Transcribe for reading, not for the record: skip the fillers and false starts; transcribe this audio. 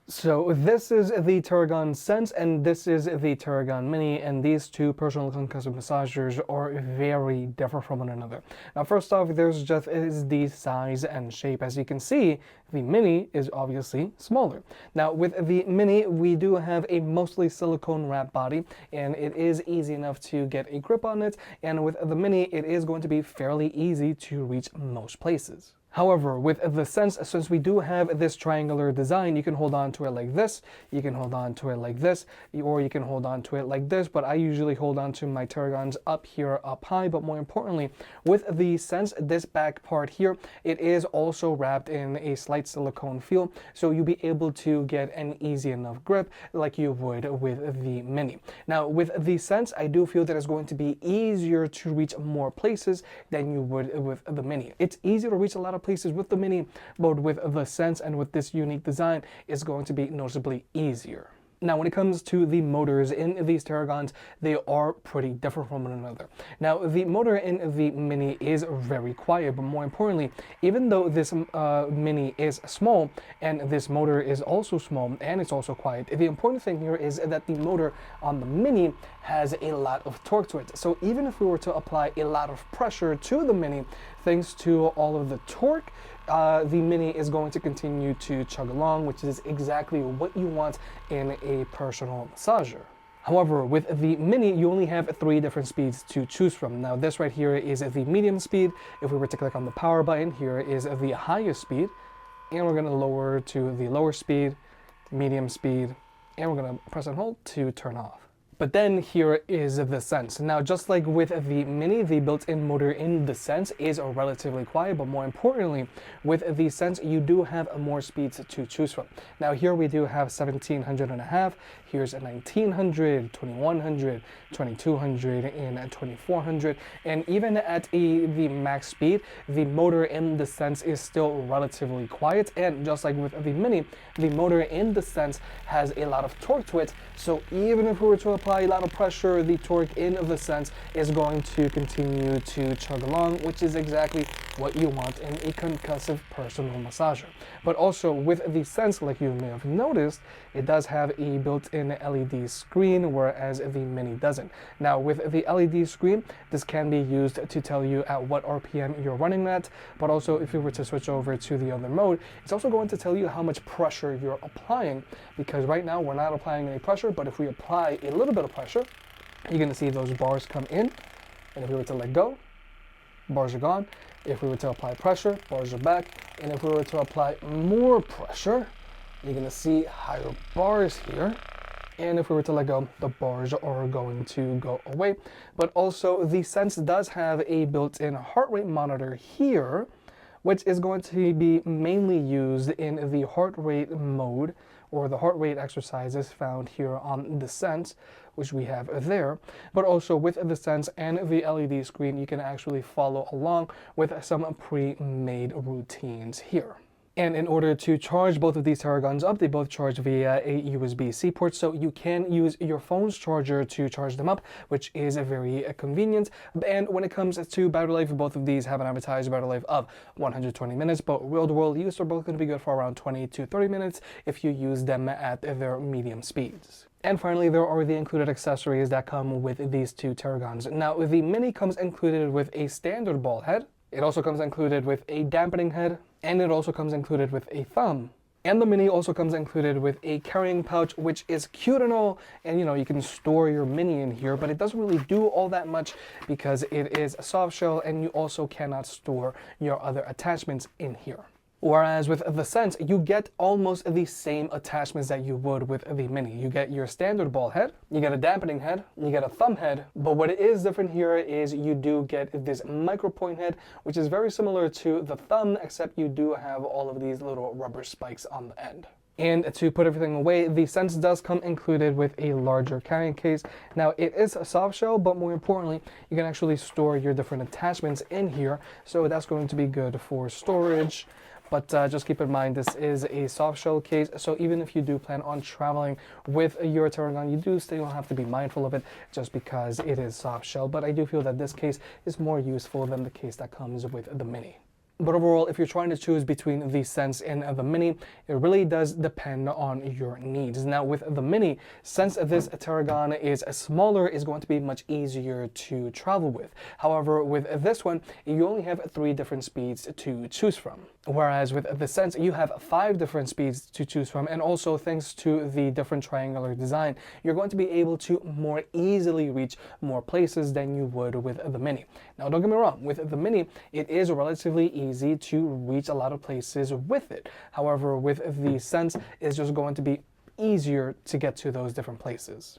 So this is the Theragun Sense and this is the Theragun Mini, and these two personal concussive massagers are very different from one another. Now first off, there's just is the size and shape. As you can see, the Mini is obviously smaller. Now with the Mini, we do have a mostly silicone wrap body, and it is easy enough to get a grip on it, and with the Mini, it is going to be fairly easy to reach most places. However, with the Sense, since we do have this triangular design, you can hold on to it like this, you can hold on to it like this, or you can hold on to it like this, but I usually hold on to my Theraguns up here, up high. But more importantly, with the Sense, this back part here, it is also wrapped in a slight silicone feel, so you'll be able to get an easy enough grip like you would with the Mini. Now, with the Sense, I do feel that it's going to be easier to reach more places than you would with the Mini. It's easier to reach a lot of places with the Mini, but with the Sense and with this unique design, it's going to be noticeably easier. Now, when it comes to the motors in these Theraguns, they are pretty different from one another. Now, the motor in the Mini is very quiet, but more importantly, even though this Mini is small and this motor is also small and it's also quiet, the important thing here is that the motor on the Mini has a lot of torque to it. So even if we were to apply a lot of pressure to the Mini, thanks to all of the torque, the Mini is going to continue to chug along, which is exactly what you want in a personal massager. However, with the Mini, you only have 3 different speeds to choose from. Now, this right here is the medium speed. If we were to click on the power button, here is the highest speed. And we're going to lower to the lower speed, medium speed, and we're going to press and hold to turn off. But then here is the Sense. Now, just like with the Mini, the built-in motor in the Sense is relatively quiet, but more importantly, with the Sense, you do have more speeds to choose from. Now, here we do have 1700 and a half, here's a 1900, 2100, 2200, and 2400. And even at the max speed, the motor in the Sense is still relatively quiet. And just like with the Mini, the motor in the Sense has a lot of torque to it. So even if we were to apply a lot of pressure, the torque in the Sense is going to continue to chug along, which is exactly what you want in a concussive personal massager. But also with the Sense, like you may have noticed, it does have a built-in LED screen, whereas the Mini doesn't. Now with the LED screen, this can be used to tell you at what RPM you're running at, but also if you were to switch over to the other mode, it's also going to tell you how much pressure you're applying, because right now we're not applying any pressure, but if we apply a little bit of pressure, you're going to see those bars come in, and if we were to let go, bars are gone. If we were to apply pressure, bars are back, and if we were to apply more pressure, you're going to see higher bars here. And if we were to let go, the bars are going to go away. But also, the Sense does have a built-in heart rate monitor here, which is going to be mainly used in the heart rate mode, or the heart rate exercises found here on the Sense, which we have there. But also with the Sense and the LED screen, you can actually follow along with some pre-made routines here. And in order to charge both of these Theraguns up, they both charge via a USB-C port, so you can use your phone's charger to charge them up, which is very convenient. And when it comes to battery life, both of these have an advertised battery life of 120 minutes, but real-world use are both going to be good for around 20 to 30 minutes if you use them at their medium speeds. And finally, there are the included accessories that come with these two Theraguns. Now, the Mini comes included with a standard ball head. It also comes included with a dampening head, and it also comes included with a thumb. And the Mini also comes included with a carrying pouch, which is cute and all, and you can store your Mini in here, but it doesn't really do all that much because it is a soft shell, and you also cannot store your other attachments in here. Whereas with the Sense, you get almost the same attachments that you would with the Mini. You get your standard ball head, you get a dampening head, you get a thumb head, but what is different here is you do get this micro point head, which is very similar to the thumb, except you do have all of these little rubber spikes on the end. And to put everything away, the Sense does come included with a larger carrying case. Now, it is a soft shell, but more importantly, you can actually store your different attachments in here, so that's going to be good for storage. But just keep in mind, this is a soft shell case, so even if you do plan on traveling with your Theragun, you do still have to be mindful of it just because it is soft shell. But I do feel that this case is more useful than the case that comes with the Mini. But overall, if you're trying to choose between the Sense and the Mini, it really does depend on your needs. Now with the Mini, since this Theragun is smaller, is going to be much easier to travel with. However, with this one, you only have 3 different speeds to choose from. Whereas with the Sense, you have 5 different speeds to choose from, and also thanks to the different triangular design, you're going to be able to more easily reach more places than you would with the Mini. Now don't get me wrong, with the Mini, it is relatively easy to reach a lot of places with it. However, with the Sense, it's just going to be easier to get to those different places.